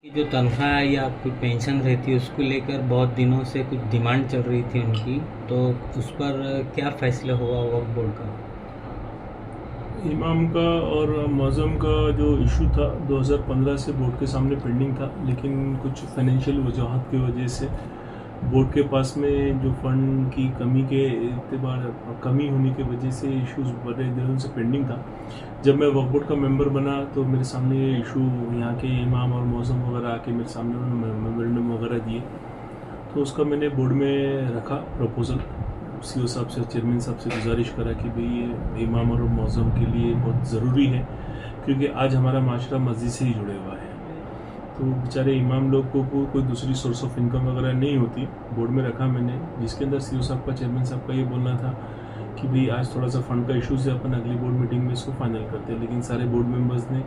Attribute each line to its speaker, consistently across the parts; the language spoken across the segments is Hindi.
Speaker 1: ये जो तनख्वाह या कोई पेंशन रहती है उसको लेकर बहुत दिनों से कुछ डिमांड चल रही थी उनकी, तो उस पर क्या फैसला हुआ वक्फ बोर्ड का?
Speaker 2: इमाम का और मौज़म का जो इशू था 2015 से बोर्ड के सामने पेंडिंग था, लेकिन कुछ फाइनेंशियल वजूहत की वजह से बोर्ड के पास में जो फंड की कमी के एतबार कमी होने की वजह से इश्यूज बड़े दिनों से पेंडिंग था। जब मैं वक्फ बोर्ड का मेंबर बना तो मेरे सामने ये इशू यहाँ के इमाम और मौज़म वगैरह आके मेरे सामने उन्होंने मेमोरेंडम वगैरह दिए, तो उसका मैंने बोर्ड में रखा प्रपोज़ल। सीओ साहब से, चेयरमैन साहब से गुजारिश करा कि भाई ये इमाम और मौज़म के लिए बहुत ज़रूरी है, क्योंकि आज हमारा माशरा मस्जिद से ही जुड़े हुआ है। तो बेचारे इमाम लोग को कोई दूसरी सोर्स ऑफ इनकम वगैरह नहीं होती। बोर्ड में रखा मैंने, जिसके अंदर सीओ साहब का, चेयरमैन साहब का ये बोलना था कि भाई आज थोड़ा सा फंड का इशू से अपन अगली बोर्ड मीटिंग में इसको फाइनल करते हैं, लेकिन सारे बोर्ड मेंबर्स ने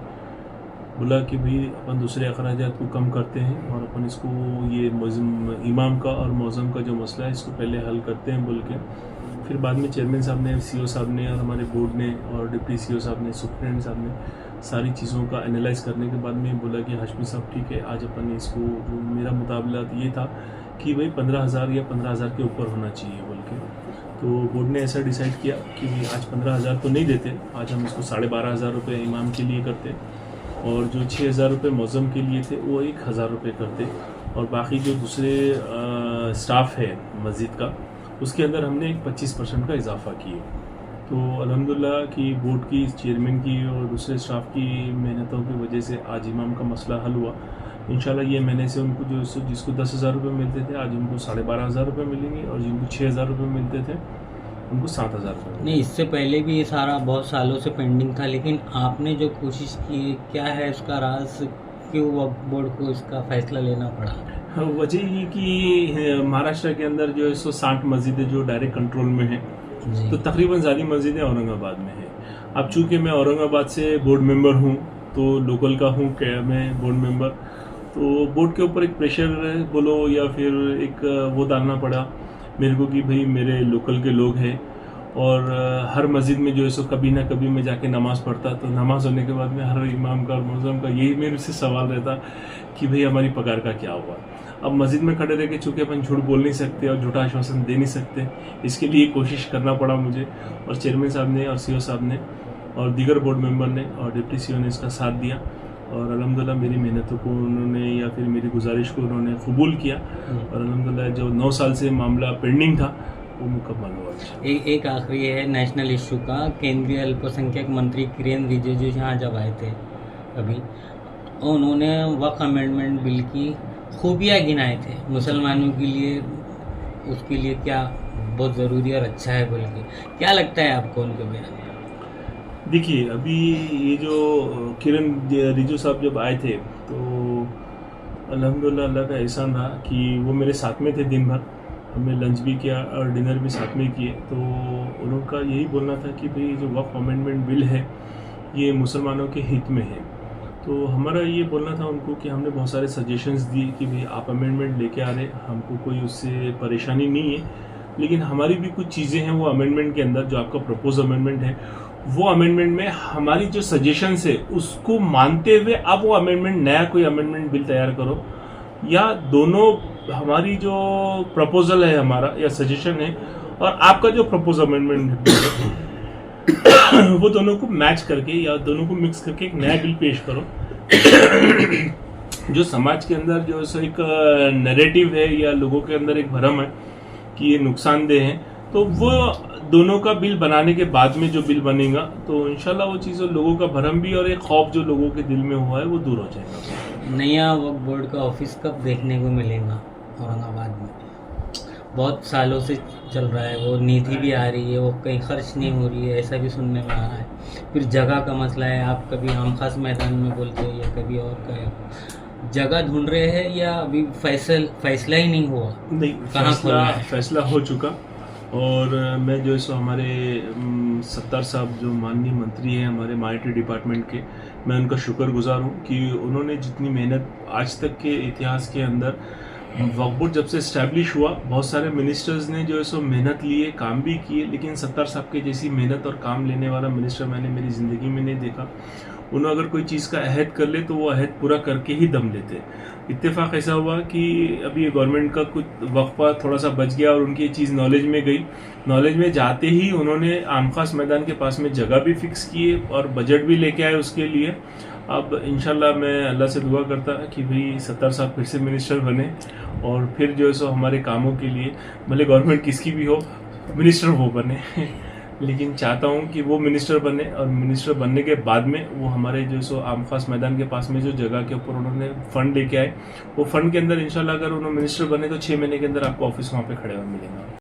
Speaker 2: बोला कि भाई अपन दूसरे अखराजात को कम करते हैं और अपन इसको ये इमाम का और मौज़म का जो मसला है इसको पहले हल करते हैं बोल के। फिर बाद में चेयरमैन साहब ने, सीओ साहब ने और हमारे बोर्ड ने और डिप्टी सीओ साहब ने, सुप्रिटेंडेंट साहब ने सारी चीज़ों का एनालाइज करने के बाद में बोला कि हाशमी साहब ठीक है, आज अपन इसको, जो मेरा मुताबिला ये था कि भाई 15,000 या 15,000 के ऊपर होना चाहिए बोल के। तो बोर्ड ने ऐसा डिसाइड किया कि भाई आज 15,000 तो नहीं देते, आज हम इसको 12,500 रुपये इमाम के लिए करते और जो 6,000 रुपये मौज़म के लिए थे वो 1,000 रुपये करते, और बाकी जो दूसरे स्टाफ है मस्जिद का उसके अंदर हमने एक 25% का इजाफा किए। तो अल्हम्दुलिल्लाह कि बोर्ड की, चेयरमैन की और दूसरे स्टाफ की मेहनतों की वजह से आज इमाम का मसला हल हुआ। इंशाल्लाह ये महीने से उनको जिसको 10,000 रुपये मिलते थे आज उनको 12,500 रुपये मिलेंगे, और जिनको 6,000 रुपये मिलते थे उनको 7,000 रुपये।
Speaker 1: नहीं, इससे पहले भी ये सारा बहुत सालों से पेंडिंग था, लेकिन आपने जो कोशिश की, क्या है उसका राज, क्यों वक्फ बोर्ड को इसका फैसला लेना पड़ा?
Speaker 2: वजह ये कि महाराष्ट्र के अंदर जो है 160 मस्जिदें जो डायरेक्ट कंट्रोल में है, तो तकरीबन ज़्यादा मस्जिदें औरंगाबाद में है। अब चूँकि मैं औरंगाबाद से बोर्ड मेंबर हूँ, तो लोकल का हूँ क्या मैं बोर्ड मेंबर, तो बोर्ड के ऊपर एक प्रेशर बोलो या फिर एक वो डालना पड़ा मेरे को कि भाई मेरे लोकल के लोग हैं, और हर मस्जिद में जो है सो कभी ना कभी मैं जाके नमाज़ पढ़ता, तो नमाज होने के बाद में हर इमाम का और मौज़म का यही मेरे से सवाल रहता कि भाई हमारी पगार का क्या हुआ। अब मस्जिद में खड़े रह के चूँकि अपन झूठ बोल नहीं सकते और झूठा आश्वासन दे नहीं सकते, इसके लिए कोशिश करना पड़ा मुझे, और चेयरमैन साहब ने और सीओ साहब ने और दीगर बोर्ड मेंबर ने और डिप्टी सीओ ने इसका साथ दिया, और अल्हम्दुलिल्लाह मेरी मेहनतों को उन्होंने या फिर मेरी गुजारिश को उन्होंने कबूल किया, और अल्हम्दुलिल्लाह जो 9 साल से मामला पेंडिंग था वो मुकम्मल हुआ।
Speaker 1: एक आखिरी है नेशनल इशू का। केंद्रीय अल्पसंख्यक मंत्री किरेन रिजिजू यहाँ जब आए थे अभी, उन्होंने वक्फ अमेंडमेंट बिल की खूबियाँ गिनाए थे मुसलमानों के लिए, उसके लिए क्या बहुत ज़रूरी और अच्छा है बोल के। क्या लगता है आपको उनके बयान?
Speaker 2: देखिए, अभी ये जो किरण रिजिजू साहब जब आए थे तो अल्हम्दुलिल्लाह अल्लाह का एहसान रहा कि वो मेरे साथ में थे दिन भर, हमने लंच भी किया और डिनर भी साथ में किए। तो उनका यही बोलना था कि भाई जो वक्फ अमेंडमेंट बिल है ये मुसलमानों के हित में है। तो हमारा ये बोलना था उनको कि हमने बहुत सारे सजेशंस दिए कि भाई आप अमेंडमेंट लेके आ रहे, हमको कोई उससे परेशानी नहीं है, लेकिन हमारी भी कुछ चीज़ें हैं वो अमेंडमेंट के अंदर, जो आपका प्रपोज अमेंडमेंट है वो अमेंडमेंट में हमारी जो सजेशंस है उसको मानते हुए आप वो अमेंडमेंट, नया कोई अमेंडमेंट बिल तैयार करो, या दोनों हमारी जो प्रपोजल है हमारा या सजेशन है और आपका जो प्रपोज अमेंडमेंट है वो दोनों को मैच करके या दोनों को मिक्स करके एक नया बिल पेश करो जो समाज के अंदर जो एक नैरेटिव है या लोगों के अंदर एक भ्रम है कि ये नुकसानदेह है, तो वो दोनों का बिल बनाने के बाद में जो बिल बनेगा तो इंशाल्लाह वो चीज़ लोगों का भ्रम भी और एक खौफ जो लोगों के दिल में हुआ है वो दूर हो जाएगा।
Speaker 1: नया वक्फ बोर्ड का ऑफिस कब देखने को मिलेगा औरंगाबाद में? बहुत सालों से चल रहा है, वो निधि भी आ रही है, वो कहीं खर्च नहीं हो रही है, ऐसा भी सुनने में आ रहा है। फिर जगह का मसला है, आप कभी आम खास मैदान में बोलते हो या कभी और का जगह ढूंढ रहे हैं, या अभी फैसला ही नहीं हुआ?
Speaker 2: नहीं, फैसला हो चुका, और मैं जो है सो हमारे सत्तार साहब जो माननीय मंत्री हैं हमारे माइनॉरिटी डिपार्टमेंट के, मैं उनका शुक्रगुजार हूँ कि उन्होंने जितनी मेहनत आज तक के इतिहास के अंदर, वक्फ बोर्ड जब से इस्टेब्लिश हुआ बहुत सारे मिनिस्टर्स ने जो है सो मेहनत लिए, काम भी किए, लेकिन सत्तार साहब के जैसी मेहनत और काम लेने वाला मिनिस्टर मैंने मेरी ज़िंदगी में नहीं देखा। उन्होंने अगर कोई चीज़ का अहद कर ले तो वो अहद पूरा करके ही दम लेते। इत्तेफाक ऐसा हुआ कि अभी गवर्नमेंट का कुछ वक्फा थोड़ा सा बच गया और उनकी ये चीज़ नॉलेज में गई। नॉलेज में जाते ही उन्होंने आम खास मैदान के पास में जगह भी फिक्स की और बजट भी लेके आए उसके लिए। अब इंशाल्लाह मैं अल्लाह से दुआ करता कि भाई सत्तार साहब फिर से मिनिस्टर बने और फिर जो है सो हमारे कामों के लिए, भले गवर्नमेंट किसकी भी हो, मिनिस्टर वो बने लेकिन चाहता हूँ कि वो मिनिस्टर बने और मिनिस्टर बनने के बाद में वो हमारे जो सो आम खास मैदान के पास में जो जगह के ऊपर उन्होंने फंड लेके आए, वो फंड के अंदर इंशाल्लाह अगर उन्होंने मिनिस्टर बने तो 6 महीने के अंदर आपको ऑफिस वहाँ पे खड़े हुए मिलेंगे।